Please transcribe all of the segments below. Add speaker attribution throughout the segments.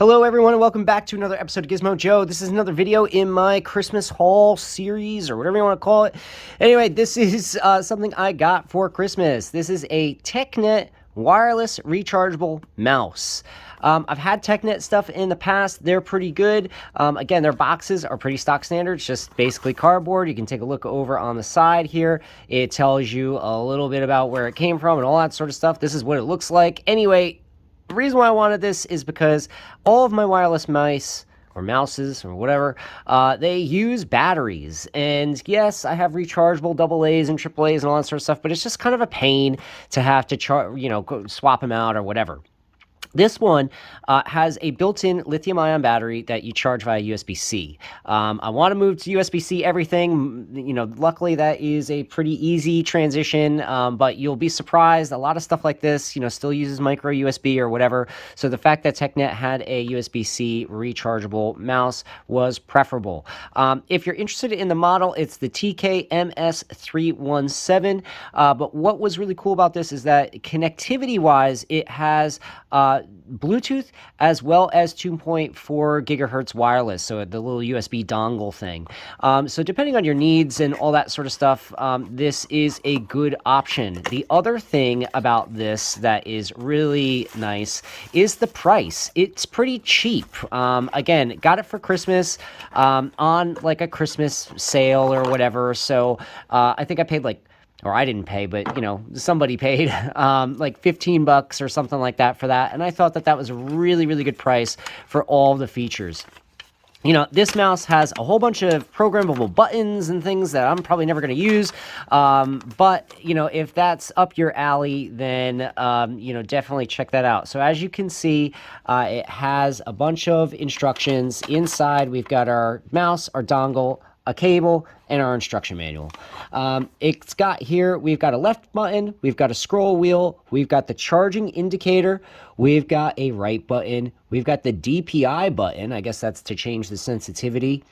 Speaker 1: Hello everyone and welcome back to another episode of Gizmo Joe. This is another video in my Christmas haul series or whatever you want to call it. Anyway, this is something I got for Christmas. This is a TechNet wireless rechargeable mouse. I've had TechNet stuff in the past. They're pretty good. Again, their boxes are pretty stock standard. It's just basically cardboard. You can take a look over on the side here. It tells you a little bit about where it came from and all that sort of stuff. This is what it looks like. Anyway, the reason why I wanted this is because all of my wireless mice or mouses or whatever, they use batteries. And yes, I have rechargeable AA's and AAA's and all that sort of stuff, but it's just kind of a pain to have to go swap them out or whatever. This one has a built-in lithium-ion battery that you charge via USB-C. I want to move to USB-C everything. Luckily that is a pretty easy transition, but you'll be surprised. A lot of stuff like this, still uses micro USB or whatever. So the fact that TechNet had a USB-C rechargeable mouse was preferable. If you're interested in the model, it's the TK-MS317. But what was really cool about this is that connectivity-wise, it has Bluetooth as well as 2.4 gigahertz wireless, so the little USB dongle thing. So depending on your needs and all that sort of stuff, this is a good option. The other thing about this that is really nice is the price. It's pretty cheap. Again, got it for Christmas on like a Christmas sale or whatever. So I think I paid or I didn't pay, but, somebody paid like $15 or something like that for that. And I thought that that was a really, really good price for all the features. This mouse has a whole bunch of programmable buttons and things that I'm probably never going to use. But, if that's up your alley, then, definitely check that out. So as you can see, it has a bunch of instructions. Inside, we've got our mouse, our dongle, a cable, and our instruction manual. It's got here, we've got a left button, we've got a scroll wheel, we've got the charging indicator, we've got a right button, we've got the DPI button, I guess that's to change the sensitivity,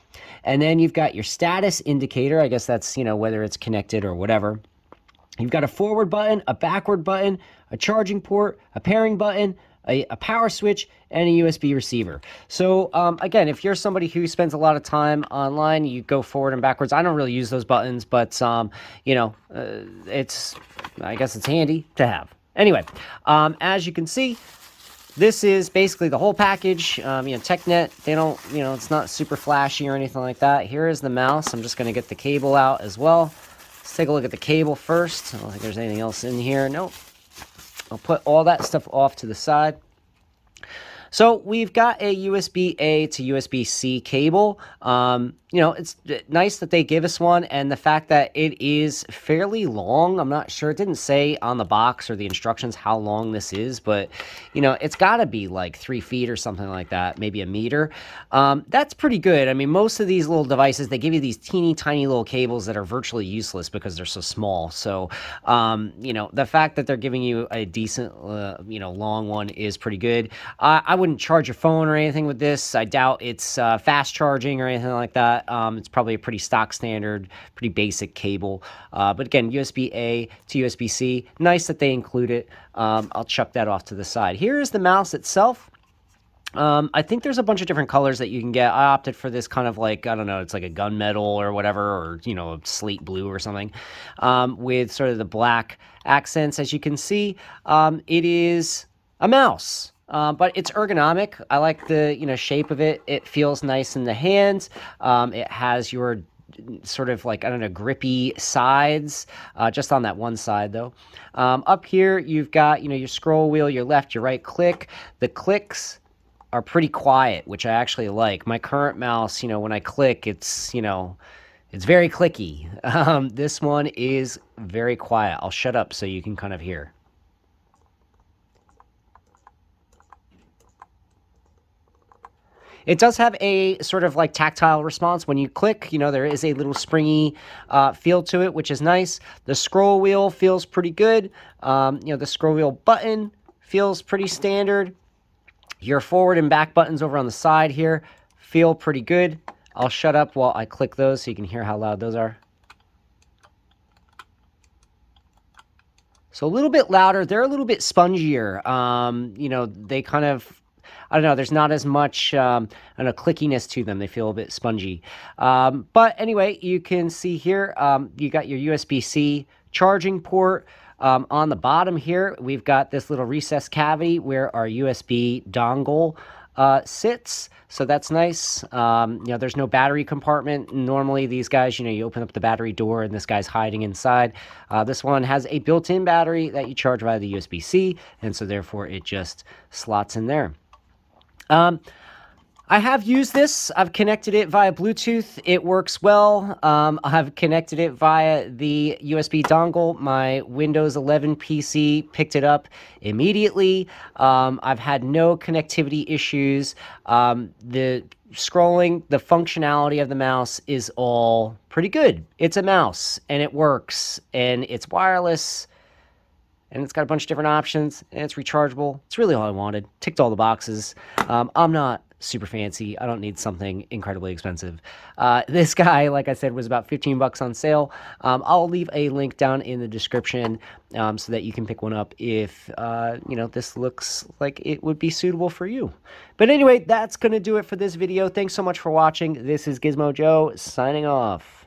Speaker 1: and then you've got your status indicator, I guess that's, whether it's connected or whatever. You've got a forward button, a backward button, a charging port, a pairing button, a power switch, and a USB receiver. So again, if you're somebody who spends a lot of time online, you go forward and backwards. I don't really use those buttons, but I guess it's handy to have. Anyway, as you can see, this is basically the whole package. TechNet, they don't, it's not super flashy or anything like that. Here is the mouse. I'm just going to get the cable out as well. Let's take a look at the cable first. I don't think there's anything else in here. Nope. I'll put all that stuff off to the side. So we've got a USB-A to USB-C cable. It's nice that they give us one, and the fact that it is fairly long. I'm not sure. It didn't say on the box or the instructions how long this is, but, it's got to be like 3 feet or something like that, maybe a meter. That's pretty good. I mean, most of these little devices, they give you these teeny tiny little cables that are virtually useless because they're so small. So, the fact that they're giving you a decent, long one is pretty good. I wouldn't charge your phone or anything with this. I doubt it's fast charging or anything like that. It's probably a pretty stock standard, pretty basic cable. But again, USB-A to USB-C. Nice that they include it. I'll chuck that off to the side. Here is the mouse itself. I think there's a bunch of different colors that you can get. I opted for this kind of like, I don't know, it's like a gunmetal or whatever, or, a slate blue or something, with sort of the black accents. As you can see, it is a mouse. But it's ergonomic. I like the, shape of it. It feels nice in the hands. It has your sort of like, I don't know, grippy sides, just on that one side though. Up here, you've got, your scroll wheel, your left, your right click. The clicks are pretty quiet, which I actually like. My current mouse, when I click, it's, it's very clicky. This one is very quiet. I'll shut up so you can kind of hear. It does have a sort of like tactile response when you click. There is a little springy feel to it, which is nice. The scroll wheel feels pretty good. The scroll wheel button feels pretty standard. Your forward and back buttons over on the side here feel pretty good. I'll shut up while I click those so you can hear how loud those are. So a little bit louder. They're a little bit spongier. They kind of I don't know, there's not as much I don't know, clickiness to them. They feel a bit spongy. But anyway, you can see here, you got your USB-C charging port. On the bottom here, we've got this little recessed cavity where our USB dongle sits. So that's nice. There's no battery compartment. Normally these guys, you open up the battery door and this guy's hiding inside. This one has a built-in battery that you charge via the USB-C, and so therefore it just slots in there. I have used this. I've connected it via Bluetooth. It works well. I've connected it via the USB dongle. My Windows 11 PC picked it up immediately. I've had no connectivity issues. The scrolling, the functionality of the mouse is all pretty good. It's a mouse, and it works, and it's wireless, and it's got a bunch of different options, and it's rechargeable. It's really all I wanted. Ticked all the boxes. I'm not super fancy. I don't need something incredibly expensive. This guy, like I said, was about 15 bucks on sale. I'll leave a link down in the description so that you can pick one up if, this looks like it would be suitable for you. But anyway, that's going to do it for this video. Thanks so much for watching. This is Gizmo Joe signing off.